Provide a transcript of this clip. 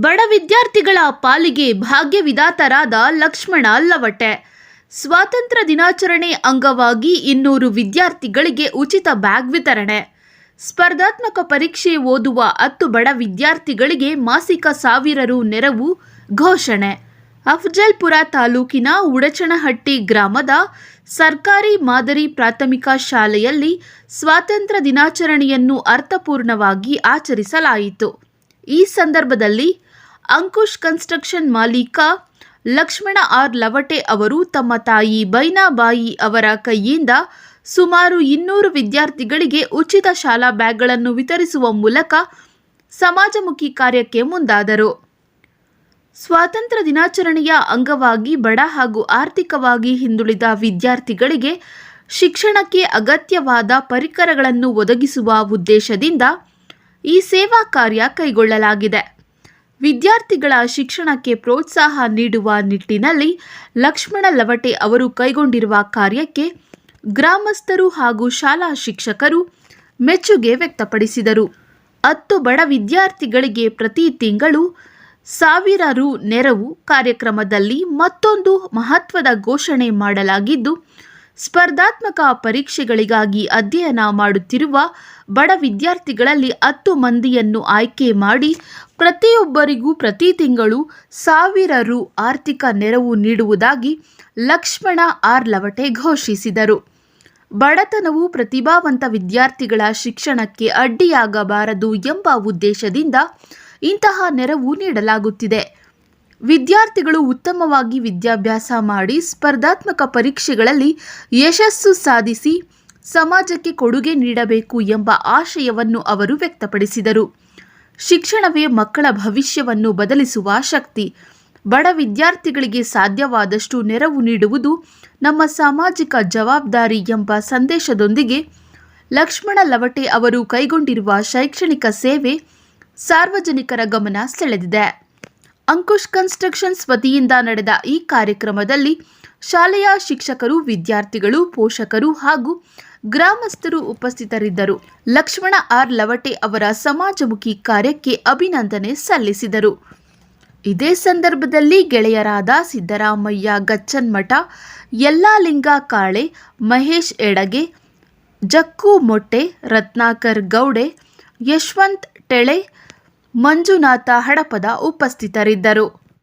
ಬಡ ವಿದ್ಯಾರ್ಥಿಗಳ ಪಾಲಿಗೆ ಭಾಗ್ಯವಿದಾತರಾದ ಲಕ್ಷ್ಮಣ ಲವಟೆ. ಸ್ವಾತಂತ್ರ್ಯ ದಿನಾಚರಣೆ ಅಂಗವಾಗಿ 200 ವಿದ್ಯಾರ್ಥಿಗಳಿಗೆ ಉಚಿತ ಬ್ಯಾಗ್ ವಿತರಣೆ. ಸ್ಪರ್ಧಾತ್ಮಕ ಪರೀಕ್ಷೆ ಓದುವ 10 ಬಡ ವಿದ್ಯಾರ್ಥಿಗಳಿಗೆ ಮಾಸಿಕ 1000 ರು ನೆರವು ಘೋಷಣೆ. ಅಫಜಲ್ಪುರ ತಾಲೂಕಿನ ಉಡಚನಹಟ್ಟಿ ಗ್ರಾಮದ ಸರ್ಕಾರಿ ಮಾದರಿ ಪ್ರಾಥಮಿಕ ಶಾಲೆಯಲ್ಲಿ ಸ್ವಾತಂತ್ರ್ಯ ದಿನಾಚರಣೆಯನ್ನು ಅರ್ಥಪೂರ್ಣವಾಗಿ ಆಚರಿಸಲಾಯಿತು. ಈ ಸಂದರ್ಭದಲ್ಲಿ ಅಂಕುಶ್ ಕನ್ಸ್ಟ್ರಕ್ಷನ್ ಮಾಲೀಕ ಲಕ್ಷ್ಮಣ ಆರ್ ಲವಟೆ ಅವರು ತಮ್ಮ ತಾಯಿ ಬೈನಾಬಾಯಿ ಅವರ ಕೈಯಿಂದ ಸುಮಾರು 200 ವಿದ್ಯಾರ್ಥಿಗಳಿಗೆ ಉಚಿತ ಶಾಲಾ ಬ್ಯಾಗ್ಗಳನ್ನು ವಿತರಿಸುವ ಮೂಲಕ ಸಮಾಜಮುಖಿ ಕಾರ್ಯಕ್ಕೆ ಮುಂದಾದರು. ಸ್ವಾತಂತ್ರ್ಯ ದಿನಾಚರಣೆಯ ಅಂಗವಾಗಿ ಬಡ ಹಾಗೂ ಆರ್ಥಿಕವಾಗಿ ಹಿಂದುಳಿದ ವಿದ್ಯಾರ್ಥಿಗಳಿಗೆ ಶಿಕ್ಷಣಕ್ಕೆ ಅಗತ್ಯವಾದ ಪರಿಕರಗಳನ್ನು ಒದಗಿಸುವ ಉದ್ದೇಶದಿಂದ ಈ ಸೇವಾ ಕಾರ್ಯ ಕೈಗೊಳ್ಳಲಾಗಿದೆ. ವಿದ್ಯಾರ್ಥಿಗಳ ಶಿಕ್ಷಣಕ್ಕೆ ಪ್ರೋತ್ಸಾಹ ನೀಡುವ ನಿಟ್ಟಿನಲ್ಲಿ ಲಕ್ಷ್ಮಣ ಲವಟೆ ಅವರು ಕೈಗೊಂಡಿರುವ ಕಾರ್ಯಕ್ಕೆ ಗ್ರಾಮಸ್ಥರು ಹಾಗೂ ಶಾಲಾ ಶಿಕ್ಷಕರು ಮೆಚ್ಚುಗೆ ವ್ಯಕ್ತಪಡಿಸಿದರು. 10 ಬಡ ವಿದ್ಯಾರ್ಥಿಗಳಿಗೆ ಪ್ರತಿ ತಿಂಗಳು 1000 ರು ನೆರವು ಕಾರ್ಯಕ್ರಮದಲ್ಲಿ ಮತ್ತೊಂದು ಮಹತ್ವದ ಘೋಷಣೆ ಮಾಡಲಾಗಿದ್ದು, ಸ್ಪರ್ಧಾತ್ಮಕ ಪರೀಕ್ಷೆಗಳಿಗಾಗಿ ಅಧ್ಯಯನ ಮಾಡುತ್ತಿರುವ ಬಡ ವಿದ್ಯಾರ್ಥಿಗಳಲ್ಲಿ 10 ಮಂದಿಯನ್ನು ಆಯ್ಕೆ ಮಾಡಿ ಪ್ರತಿಯೊಬ್ಬರಿಗೂ ಪ್ರತಿ ತಿಂಗಳು 1000 ರು ಆರ್ಥಿಕ ನೆರವು ನೀಡುವುದಾಗಿ ಲಕ್ಷ್ಮಣ ಆರ್ ಲವಟೆ ಘೋಷಿಸಿದರು. ಬಡತನವು ಪ್ರತಿಭಾವಂತ ವಿದ್ಯಾರ್ಥಿಗಳ ಶಿಕ್ಷಣಕ್ಕೆ ಅಡ್ಡಿಯಾಗಬಾರದು ಎಂಬ ಉದ್ದೇಶದಿಂದ ಇಂತಹ ನೆರವು ನೀಡಲಾಗುತ್ತಿದೆ. ವಿದ್ಯಾರ್ಥಿಗಳು ಉತ್ತಮವಾಗಿ ವಿದ್ಯಾಭ್ಯಾಸ ಮಾಡಿ ಸ್ಪರ್ಧಾತ್ಮಕ ಪರೀಕ್ಷೆಗಳಲ್ಲಿ ಯಶಸ್ಸು ಸಾಧಿಸಿ ಸಮಾಜಕ್ಕೆ ಕೊಡುಗೆ ನೀಡಬೇಕು ಎಂಬ ಆಶಯವನ್ನು ಅವರು ವ್ಯಕ್ತಪಡಿಸಿದರು. ಶಿಕ್ಷಣವೇ ಮಕ್ಕಳ ಭವಿಷ್ಯವನ್ನು ಬದಲಿಸುವ ಶಕ್ತಿ. ಬಡ ವಿದ್ಯಾರ್ಥಿಗಳಿಗೆ ಸಾಧ್ಯವಾದಷ್ಟು ನೆರವು ನೀಡುವುದು ನಮ್ಮ ಸಾಮಾಜಿಕ ಜವಾಬ್ದಾರಿ ಎಂಬ ಸಂದೇಶದೊಂದಿಗೆ ಲಕ್ಷ್ಮಣ ಲವಟೆ ಅವರು ಕೈಗೊಂಡಿರುವ ಶೈಕ್ಷಣಿಕ ಸೇವೆ ಸಾರ್ವಜನಿಕರ ಗಮನ ಸೆಳೆದಿದೆ. ಅಂಕುಶ್ ಕನ್ಸ್ಟ್ರಕ್ಷನ್ಸ್ ವತಿಯಿಂದ ನಡೆದ ಈ ಕಾರ್ಯಕ್ರಮದಲ್ಲಿ ಶಾಲೆಯ ಶಿಕ್ಷಕರು, ವಿದ್ಯಾರ್ಥಿಗಳು, ಪೋಷಕರು ಹಾಗೂ ಗ್ರಾಮಸ್ಥರು ಉಪಸ್ಥಿತರಿದ್ದರು. ಲಕ್ಷ್ಮಣ ಆರ್ ಲವಟೆ ಅವರ ಸಮಾಜಮುಖಿ ಕಾರ್ಯಕ್ಕೆ ಅಭಿನಂದನೆ ಸಲ್ಲಿಸಿದರು. ಇದೇ ಸಂದರ್ಭದಲ್ಲಿ ಗೆಳೆಯರಾದ ಸಿದ್ದರಾಮಯ್ಯ ಗಚ್ಚನ್ಮಠ, ಯಲ್ಲಾಲಿಂಗ ಕಾಳೆ, ಮಹೇಶ್ ಎಡಗೆ, ಜಕ್ಕು ಮೊಟ್ಟೆ, ರತ್ನಾಕರ್ ಗೌಡೆ, ಯಶವಂತ್ ಟೆಳೆ, ಮಂಜುನಾಥ ಹಡಪದ ಉಪಸ್ಥಿತರಿದ್ದರು.